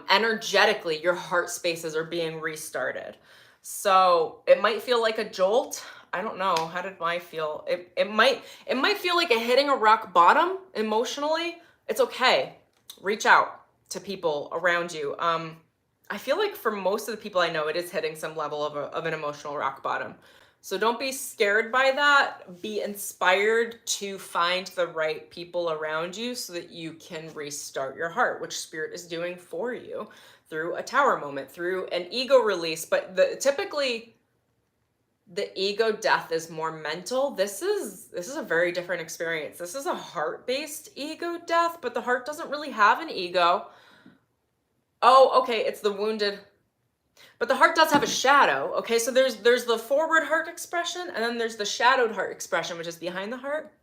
Energetically, your heart spaces are being restarted. So it might feel like a jolt. I don't know. How did mine feel? It might feel like a hitting a rock bottom emotionally. It's okay. Reach out to people around you. I feel like for most of the people I know, it is hitting some level of an emotional rock bottom. So don't be scared by that. Be inspired to find the right people around you so that you can restart your heart, which Spirit is doing for you through a tower moment, through an ego release. But typically the ego death is more mental. This is a very different experience. This is a heart-based ego death, but the heart doesn't really have an ego. Oh, okay, it's the wounded. But the heart does have a shadow. Okay, so there's the forward heart expression, and then there's the shadowed heart expression, which is behind the heart.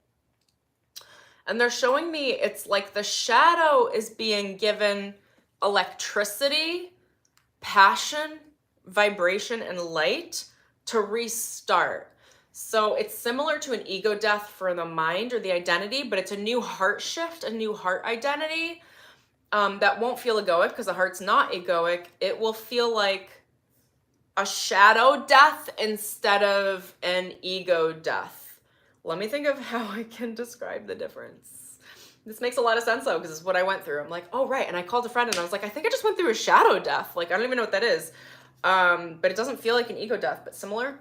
And they're showing me it's like the shadow is being given electricity, passion, vibration, and light to restart. So it's similar to an ego death for the mind or the identity, but it's a new heart shift, a new heart identity that won't feel egoic because the heart's not egoic. It will feel like a shadow death instead of an ego death. Let me think of how I can describe the difference. This makes a lot of sense though, because it's what I went through. I'm like, oh, right. And I called a friend and I was like, I think I just went through a shadow death. Like, I don't even know what that is. But it doesn't feel like an ego death, but similar.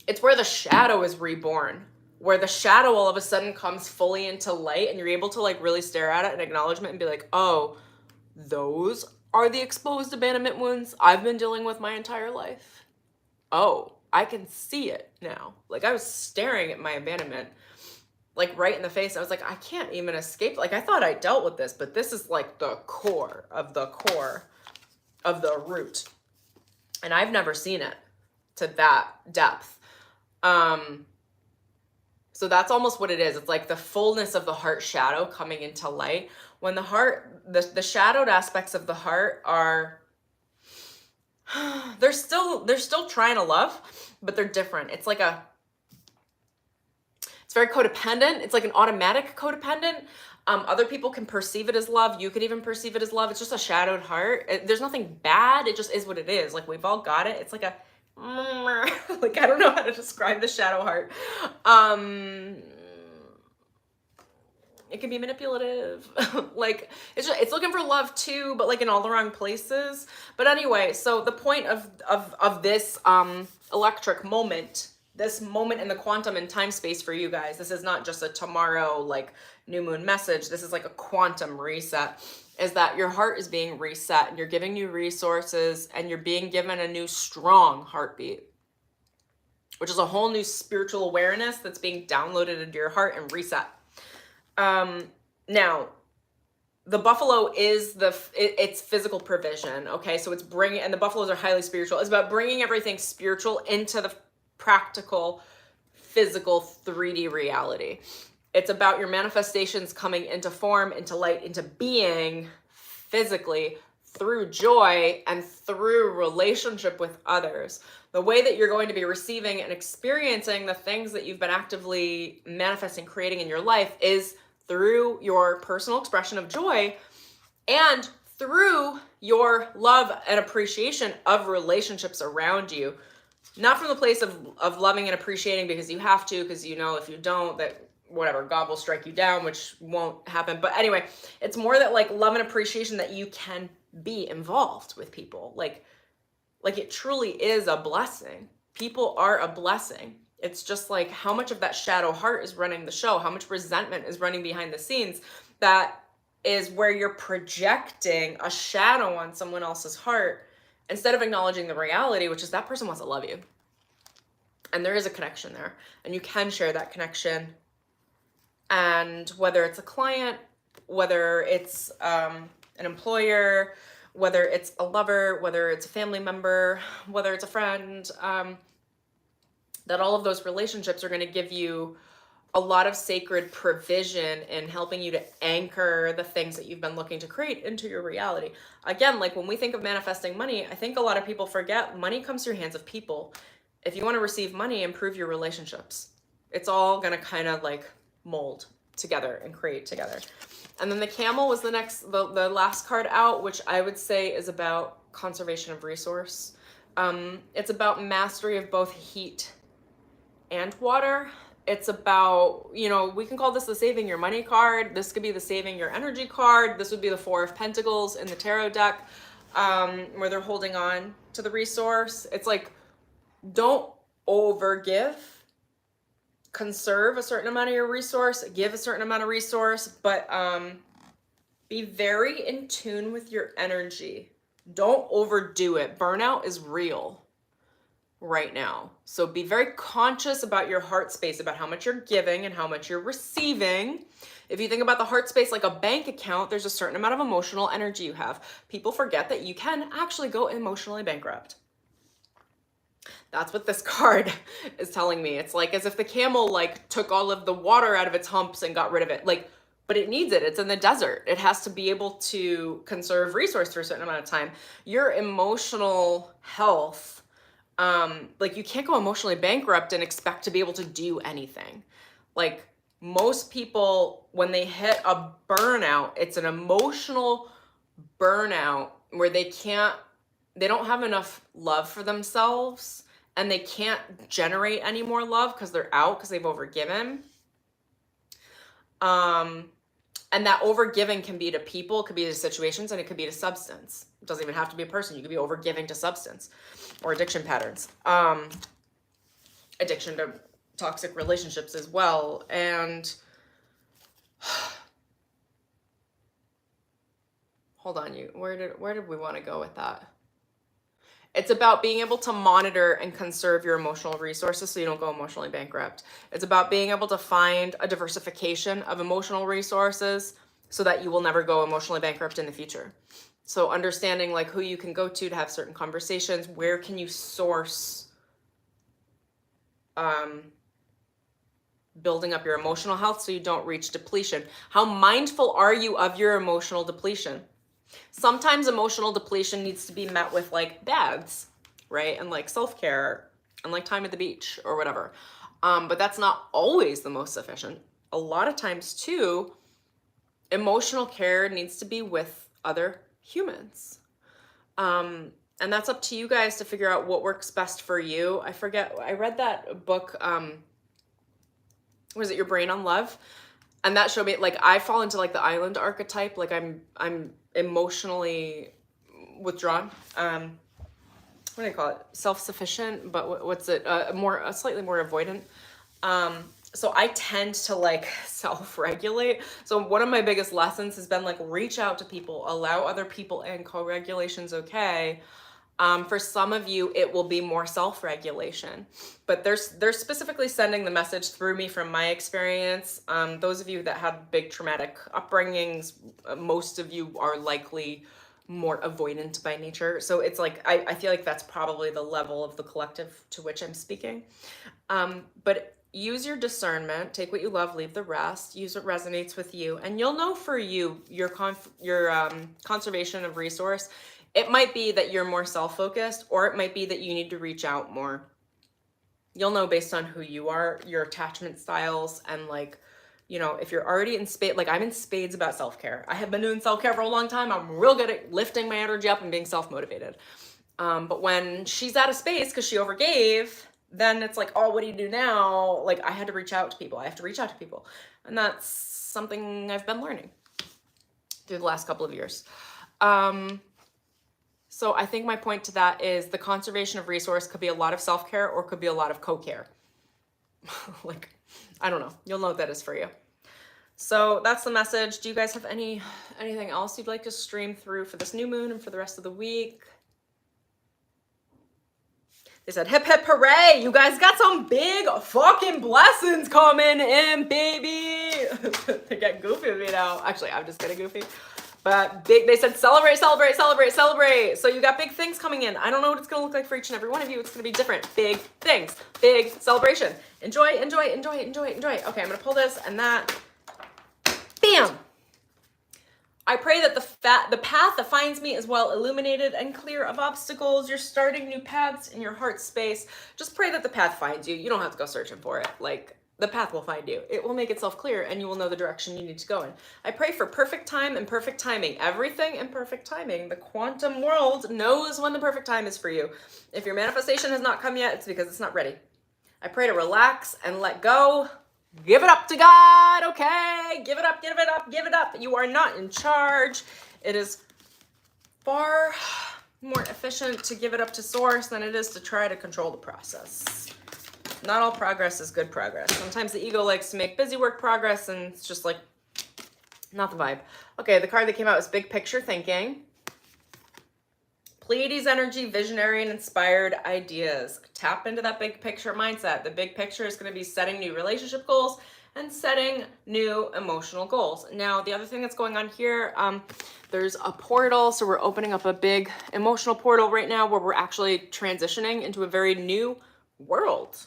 It's where the shadow is reborn. where the shadow all of a sudden comes fully into light and you're able to like really stare at it in acknowledgement and be like, oh, those are the exposed abandonment wounds I've been dealing with my entire life. Oh, I can see it now. Like I was staring at my abandonment like right in the face. I was like, I can't even escape. Like I thought I dealt with this, but this is like the core of the root. And I've never seen it to that depth. So that's almost what it is. It's like the fullness of the heart shadow coming into light. When the heart, the shadowed aspects of the heart are, they're still trying to love, but they're different. It's like it's very codependent. It's like an automatic codependent. Other people can perceive it as love. You could even perceive it as love. It's just a shadowed heart. There's nothing bad. It just is what it is. Like we've all got it. It's like a, like, I don't know how to describe the shadow heart. It can be manipulative. Like it's looking for love too, but like in all the wrong places. But anyway, so the point of this electric moment, this moment in the quantum and time space for you guys, this is not just a tomorrow like new moon message. This is like a quantum reset, is that your heart is being reset and you're giving new resources and you're being given a new strong heartbeat, which is a whole new spiritual awareness that's being downloaded into your heart and reset. Now the buffalo is it's physical provision. Okay. So it's bringing, and the buffaloes are highly spiritual. It's about bringing everything spiritual into the practical, physical 3D reality. It's about your manifestations coming into form, into light, into being physically through joy and through relationship with others. The way that you're going to be receiving and experiencing the things that you've been actively manifesting, creating in your life is through your personal expression of joy and through your love and appreciation of relationships around you. Not from the place of loving and appreciating because you have to, because you know if you don't, that whatever, God will strike you down, which won't happen. But anyway, it's more that like love and appreciation that you can be involved with people. Like it truly is a blessing. People are a blessing. It's just like how much of that shadow heart is running the show, how much resentment is running behind the scenes. That is where you're projecting a shadow on someone else's heart instead of acknowledging the reality, which is that person wants to love you. And there is a connection there, and you can share that connection. And whether it's a client, whether it's an employer, whether it's a lover, whether it's a family member, whether it's a friend, that all of those relationships are going to give you a lot of sacred provision in helping you to anchor the things that you've been looking to create into your reality. Again, like when we think of manifesting money, I think a lot of people forget money comes through hands of people. If you want to receive money, improve your relationships. It's all going to kind of like mold together and create together. And then the camel was the last card out, which I would say is about conservation of resource. It's about mastery of both heat and water. It's about, you know, we can call this the saving your money card. This could be the saving your energy card. This would be the Four of Pentacles in the tarot deck, where they're holding on to the resource. It's like, don't overgive. Conserve a certain amount of your resource, give a certain amount of resource, but be very in tune with your energy. Don't overdo it. Burnout is real right now. So be very conscious about your heart space, about how much you're giving and how much you're receiving. If you think about the heart space like a bank account, there's a certain amount of emotional energy you have. People forget that you can actually go emotionally bankrupt. That's what this card is telling me. It's like as if the camel like took all of the water out of its humps and got rid of it. Like, but it needs it. It's in the desert. It has to be able to conserve resource for a certain amount of time. Your emotional health, like you can't go emotionally bankrupt and expect to be able to do anything. Like most people, when they hit a burnout, it's an emotional burnout where they don't have enough love for themselves and they can't generate any more love because they're out, because they've overgiven. And that overgiving can be to people, it could be to situations, and it could be to substance. It doesn't even have to be a person. You could be overgiving to substance or addiction patterns. Addiction toxic relationships as well. And hold on, where did we want to go with that? It's about being able to monitor and conserve your emotional resources so you don't go emotionally bankrupt. It's about being able to find a diversification of emotional resources so that you will never go emotionally bankrupt in the future. So understanding like who you can go to have certain conversations, where can you source building up your emotional health so you don't reach depletion. How mindful are you of your emotional depletion? Sometimes emotional depletion needs to be met with like baths, right? And like self-care and like time at the beach or whatever. But that's not always the most sufficient. A lot of times too, emotional care needs to be with other humans. And that's up to you guys to figure out what works best for you. I forget, I read that book, was it Your Brain on Love? And that showed me, like, I fall into like the island archetype. Like I'm emotionally withdrawn. What do I call it? Self-sufficient, but what's it? Slightly more avoidant. So I tend to like self-regulate. So one of my biggest lessons has been like, reach out to people, allow other people in. Co-regulation's okay. For some of you, it will be more self-regulation, but they're specifically sending the message through me from my experience. Those of you that have big traumatic upbringings, most of you are likely more avoidant by nature. So it's like, I feel like that's probably the level of the collective to which I'm speaking. But use your discernment, take what you love, leave the rest, use what resonates with you. And you'll know for you, your conservation of resource, it might be that you're more self-focused, or it might be that you need to reach out more. You'll know based on who you are, your attachment styles, and like, you know, if you're already in spades, like I'm in spades about self-care. I have been doing self-care for a long time. I'm real good at lifting my energy up and being self-motivated. But when she's out of space because she overgave, then it's like, oh, what do you do now? Like I had to reach out to people. I have to reach out to people. And that's something I've been learning through the last couple of years. So I think my point to that is the conservation of resource could be a lot of self-care or could be a lot of co-care. Like, I don't know. You'll know what that is for you. So that's the message. Do you guys have anything else you'd like to stream through for this new moon and for the rest of the week? They said, hip, hip, hooray. You guys got some big fucking blessings coming in, baby. They're getting goofy with me now. Actually, I'm just getting goofy. But big, they said, celebrate, celebrate, celebrate, celebrate. So you got big things coming in. I don't know what it's going to look like for each and every one of you. It's going to be different. Big things, big celebration. Enjoy, enjoy, enjoy, enjoy, enjoy. Okay, I'm going to pull this and that. Bam. I pray that the path that finds me is well illuminated and clear of obstacles. You're starting new paths in your heart space. Just pray that the path finds you. You don't have to go searching for it. Like, the path will find you. It will make itself clear and you will know the direction you need to go in. I pray for perfect time and perfect timing. Everything in perfect timing. The quantum world knows when the perfect time is for you. If your manifestation has not come yet, it's because it's not ready. I pray to relax and let go. Give it up to God, okay? Give it up, give it up, give it up. You are not in charge. It is far more efficient to give it up to source than it is to try to control the process. Not all progress is good progress. Sometimes the ego likes to make busy work progress and it's just like, not the vibe. Okay, the card that came out was big picture thinking. Pleiades energy, visionary and inspired ideas. Tap into that big picture mindset. The big picture is going to be setting new relationship goals and setting new emotional goals. Now, the other thing that's going on here, there's a portal. So we're opening up a big emotional portal right now where we're actually transitioning into a very new world.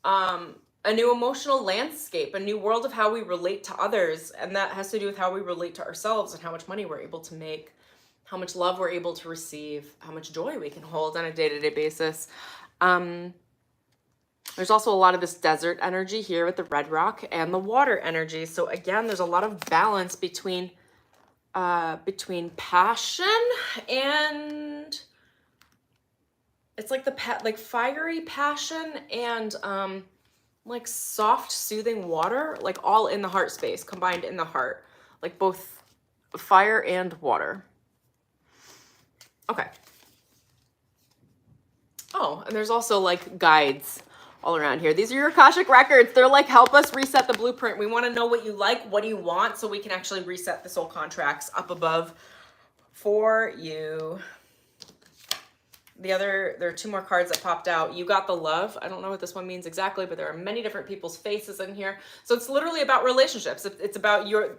A new emotional landscape, a new world of how we relate to others. And that has to do with how we relate to ourselves and how much money we're able to make, how much love we're able to receive, how much joy we can hold on a day-to-day basis. There's also a lot of this desert energy here with the red rock and the water energy. So again, there's a lot of balance between passion and it's like like fiery passion and like soft, soothing water, like all in the heart space, combined in the heart, like both fire and water. Okay. Oh, and there's also like guides all around here. These are your Akashic Records. They're like, help us reset the blueprint. We want to know what you like, what do you want, so we can actually reset the soul contracts up above for you. There are 2 more cards that popped out. You got the love. I don't know what this one means exactly, but there are many different people's faces in here. So it's literally about relationships. It's about your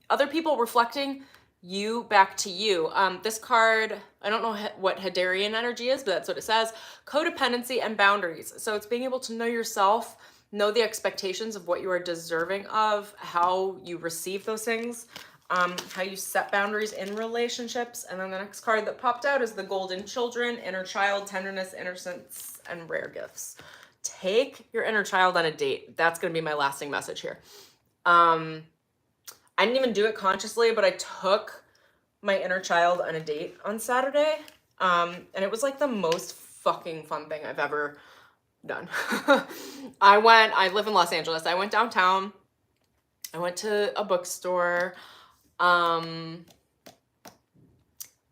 other people reflecting you back to you. This card, I don't know what Hadarian energy is, but that's what it says. Codependency and boundaries. So it's being able to know yourself, know the expectations of what you are deserving of, how you receive those things, how you set boundaries in relationships. And then the next card that popped out is the Golden Children, Inner Child, Tenderness, Innocence, and Rare Gifts. Take your inner child on a date. That's going to be my lasting message here. I didn't even do it consciously, but I took my inner child on a date on Saturday. And it was like the most fucking fun thing I've ever done. I live in Los Angeles. I went downtown. I went to a bookstore. I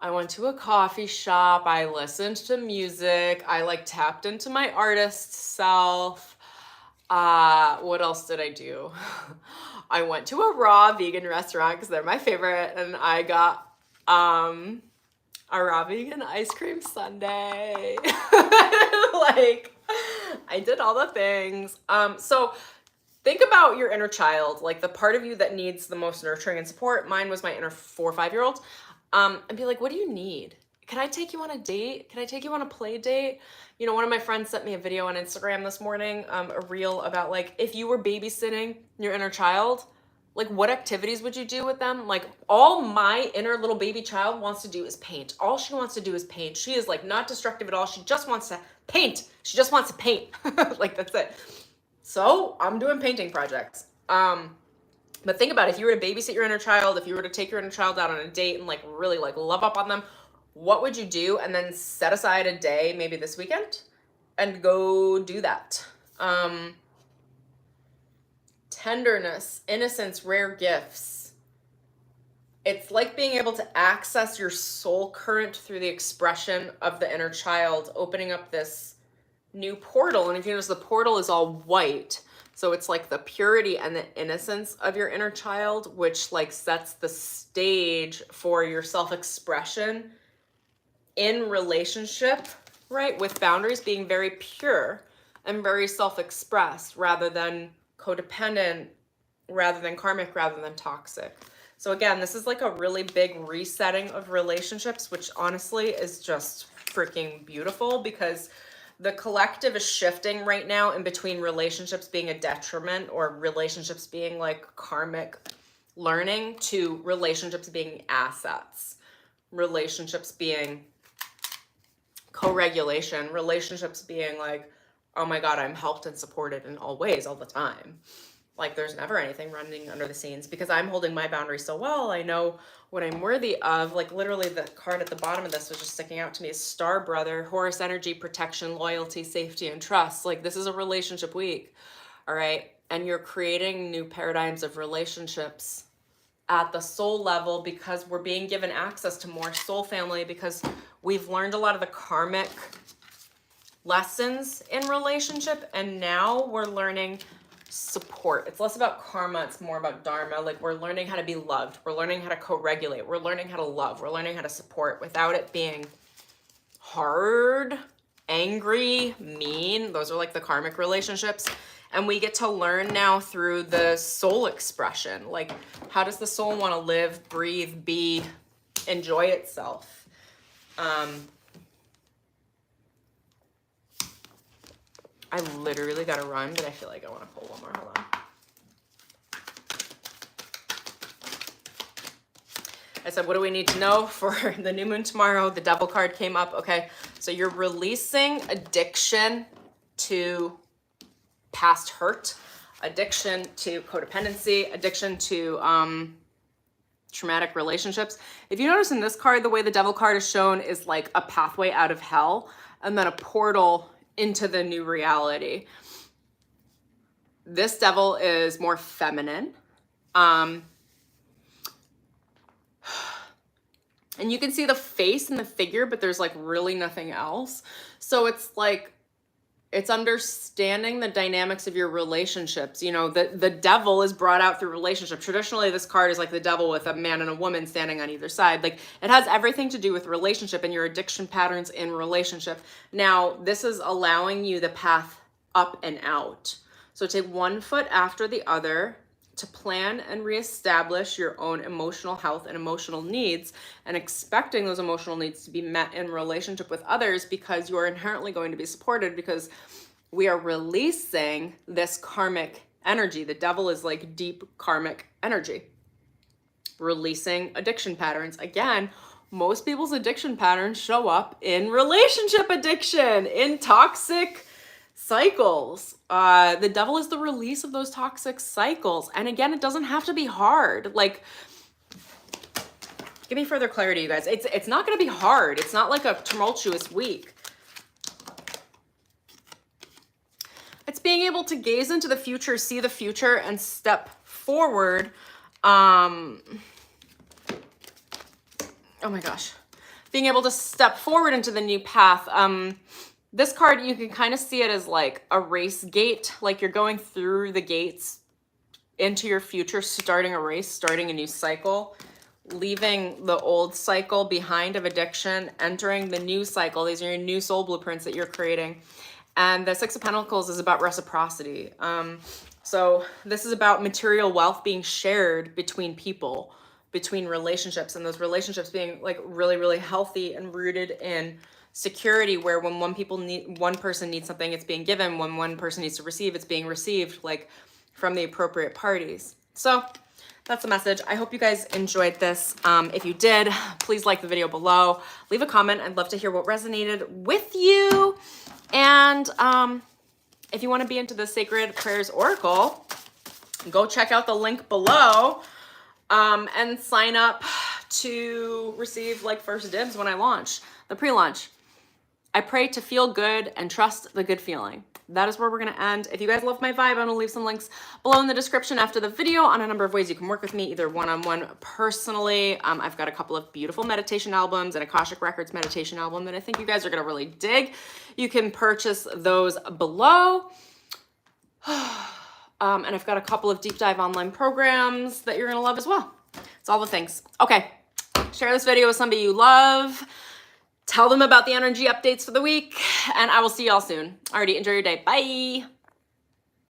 went to a coffee shop. I listened to music. I like tapped into my artist self. What else did I do? I went to a raw vegan restaurant because they're my favorite, and I got a raw vegan ice cream sundae. Like, I did all the things. So think about your inner child, like the part of you that needs the most nurturing and support. Mine was my inner 4 or 5-year-old. And be like, what do you need? Can I take you on a date? Can I take you on a play date? You know, one of my friends sent me a video on Instagram this morning, a reel about like, if you were babysitting your inner child, like what activities would you do with them? Like, all my inner little baby child wants to do is paint. All she wants to do is paint. She is like not destructive at all. She just wants to paint. She just wants to paint. Like, that's it. So I'm doing painting projects. But think about it, if you were to babysit your inner child, if you were to take your inner child out on a date and like really like love up on them, what would you do? And then set aside a day, maybe this weekend, and go do that. Tenderness, innocence, rare gifts. It's like being able to access your soul current through the expression of the inner child, opening up this new portal. And if you notice, the portal is all white. So it's like the purity and the innocence of your inner child, which like sets the stage for your self-expression in relationship, right? With boundaries being very pure and very self-expressed rather than codependent, rather than karmic, rather than toxic. So again, this is like a really big resetting of relationships, which honestly is just freaking beautiful because the collective is shifting right now in between relationships being a detriment or relationships being like karmic learning to relationships being assets, relationships being co-regulation, relationships being like, oh my God, I'm helped and supported in all ways all the time. Like, there's never anything running under the scenes because I'm holding my boundaries so well. I know what I'm worthy of. Like, literally the card at the bottom of this was just sticking out to me is Star Brother, Horus energy, protection, loyalty, safety, and trust. Like, this is a relationship week, all right? And you're creating new paradigms of relationships at the soul level because we're being given access to more soul family because we've learned a lot of the karmic lessons in relationship, and now we're learning support. It's less about karma, it's more about dharma. Like, we're learning how to be loved, we're learning how to co-regulate, we're learning how to love, we're learning how to support without it being hard, angry, mean. Those are like the karmic relationships. And we get to learn now through the soul expression. Like, how does the soul want to live, breathe, be, enjoy itself? I literally got a rhyme, but I feel like I want to pull one more. Hold on. I said, what do we need to know for the new moon tomorrow? The Devil card came up. Okay, so you're releasing addiction to past hurt, addiction to codependency, addiction to traumatic relationships. If you notice in this card, the way the Devil card is shown is like a pathway out of hell and then a portal into the new reality. This Devil is more feminine. And you can see the face and the figure, but there's like really nothing else. So it's like It's understanding the dynamics of your relationships. You know, the devil is brought out through relationship. Traditionally, this card is like the devil with a man and a woman standing on either side. Like, it has everything to do with relationship and your addiction patterns in relationship. Now, this is allowing you the path up and out. So take one foot after the other to plan and reestablish your own emotional health and emotional needs, and expecting those emotional needs to be met in relationship with others, because you are inherently going to be supported, because we are releasing this karmic energy. The devil is like deep karmic energy. Releasing addiction patterns. Again, most people's addiction patterns show up in relationship addiction, in toxic cycles. The devil is the release of those toxic cycles. And again, it doesn't have to be hard. Like, give me further clarity, you guys. It's not going to be hard. It's not like a tumultuous week. It's being able to gaze into the future, see the future, and step forward. Oh my gosh. Being able to step forward into the new path. This card, you can kind of see it as like a race gate, like you're going through the gates into your future, starting a race, starting a new cycle, leaving the old cycle behind of addiction, entering the new cycle. These are your new soul blueprints that you're creating. And the Six of Pentacles is about reciprocity. So this is about material wealth being shared between people, between relationships, and those relationships being like really, really healthy and rooted in security, where when one person needs something, it's being given. When one person needs to receive, it's being received, like from the appropriate parties. So that's the message. I hope you guys enjoyed this. If you did, please like the video below, leave a comment. I'd love to hear what resonated with you. And if you want to be into the Sacred Prayers Oracle, go check out the link below and sign up to receive like first dibs when I launch, the pre-launch. I pray to feel good and trust the good feeling. That is where we're going to end. If you guys love my vibe, I'm going to leave some links below in the description after the video on a number of ways you can work with me, either one-on-one, personally. I've got a couple of beautiful meditation albums, an Akashic Records meditation album that I think you guys are going to really dig. You can purchase those below. And I've got a couple of deep dive online programs that you're going to love as well. It's all the things. Okay. Share this video with somebody you love. Tell them about the energy updates for the week, and I will see y'all soon. Alrighty, enjoy your day. Bye.